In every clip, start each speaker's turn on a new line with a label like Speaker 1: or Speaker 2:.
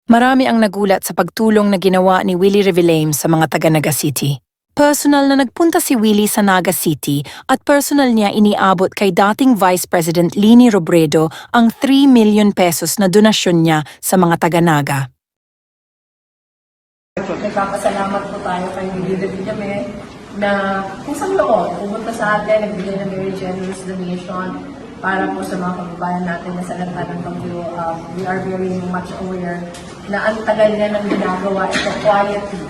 Speaker 1: Marami ang nagulat sa pagtulong na ginawa ni Willie Revillame sa mga taga Naga City. Personal na nagpunta si Willie sa Naga City at personal niya iniabot kay dating Vice President Lini Robredo ang 3 million pesos na donasyon niya sa mga taga Naga.
Speaker 2: Nagpapasalamat po tayo kay Willie Revillame na kusang loob, pumunta sa atin, nagbigay ng very generous donation para po sa mga kababayan natin na sa lanta ng bagyo. We are very much aware na ang tagal niya nang ginagawa ito quietly.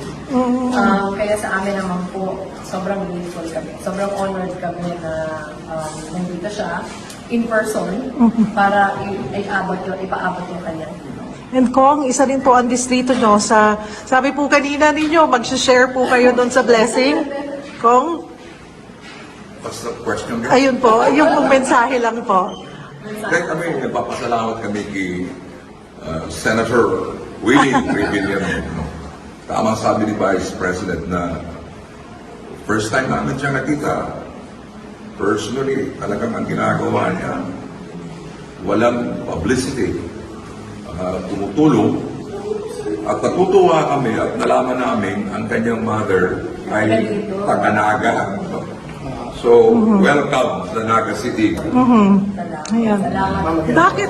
Speaker 2: Kaya sa amin naman po, sobrang grateful kami. Sobrang honored kami na nandito siya in person para ipaabot yung kanyang tulong.
Speaker 3: And Kong, isa rin po ang distrito nyo sa, sabi po kanina ninyo, mag-share po kayo doon sa blessing. Kong?
Speaker 4: What's the question?
Speaker 3: Ayun po, yung pong mensahe lang po.
Speaker 4: Kami, nagpapasalamat kami kay Senator Willie Revillame. Tama sabi ni Vice President na first time namin siya nakita. Personally, talagang ang ginagawa niya, walang publicity. Tumutulong. At natutuwa kami at nalaman namin ang kanyang mother ay taga-Naga. So, welcome sa Naga City.
Speaker 3: Ayan. Bakit,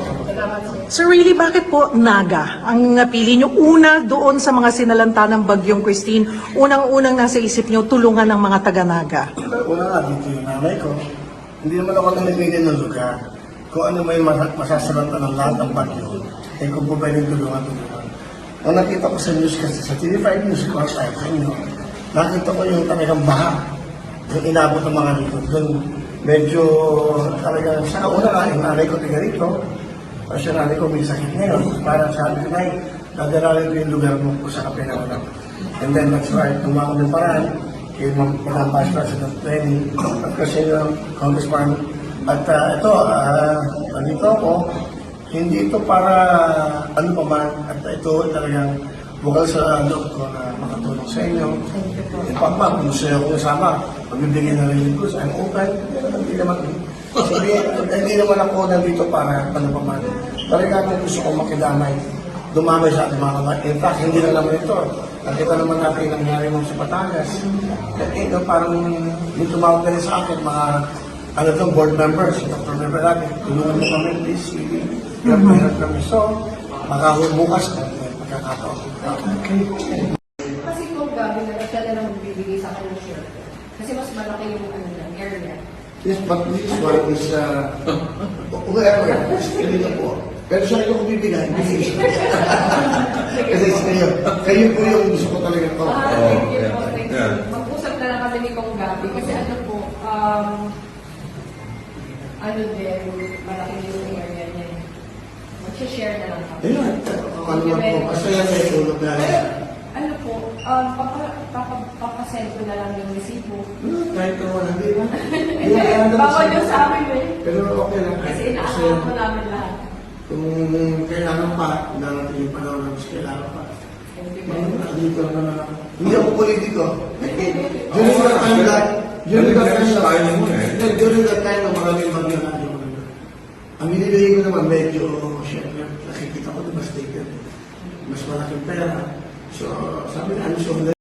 Speaker 3: Sir Willie, bakit po Naga ang napili nyo? Una, doon sa mga sinalanta ng Bagyong Christine, unang-unang nasa isip nyo, tulungan ng mga taga-Naga.
Speaker 5: Una nga, dito yung nanay ko. Hindi naman ako namimili ng lugar. Kung ano may masasalanta ng lahat ng bagyo, eh kung po pwedeng tulungan. Nung nakita ko sa news kasi, sa TV5 News ko, sa inyo, nakita ko yung talagang baha. Yung inabot ng mga dito. Doon, medyo talagang sa una nga, yung nanay ko tiga rito. Kasi yung nanay ko may sakit ngayon. Parang sabi ko, Nay, nadaralin ko yung lugar mo po sa Kapinangan. And then that's right, tumakot ng paraan. Kay Madam Vice President Lenny, at kasi yung Congressman. At ito, andito ako, hindi ito para ano pa man, at ito talagang bukal sa loob ko na makatulong sa inyo. In fact, ma'am, kung gusto niyo akong kasama, magbibigay na rin yung I'm open. Hindi naman ako nandito para ano pa man. Talagang gusto kong makidamay, dumamay sa ating mga kamay. In fact, hindi na naman ito. Nakita naman natin yung nangyari mo sa Batangas. At ito, parang may tumawag na rin sa akin, mga board members, Dr. Member natin, tulungan mo kami, please. Hirap kami. So, bukas na magkakataon.
Speaker 2: Kasi kung gabi na siya na lang bibigay sa kanyang share. Kasi mas malaki yung area.
Speaker 5: Yes, but this one is, whoever, kanina po. Pero siya yung bibigay, hindi kasi kayo po yung gusto ko talaga ito.
Speaker 2: Thank you po, thank you. Mag-usap na lang kami ni Kong Gabi kasi ano po, malaki yung area niya. Mag-share na lang kami.
Speaker 5: Ayun, ano lang po, basta yan may tulog na.
Speaker 2: Ano po, papasend ko na lang yung resibo.
Speaker 5: Kahit ko wala, di ba?
Speaker 2: Bawal yung sa amin eh.
Speaker 5: Pero okay lang.
Speaker 2: Kasi inaasahan ko namin lahat.
Speaker 5: Kung kailangan pa, darating yung panahon na mas kailangan pa. Dito naman ako. Hindi ako politiko. During that time lang, during that time na maraming bagyo na yung ang binibigay ko naman medyo, syempre, nakikita ko devastated. Mas malaking pera. So, sabi na, ano siya,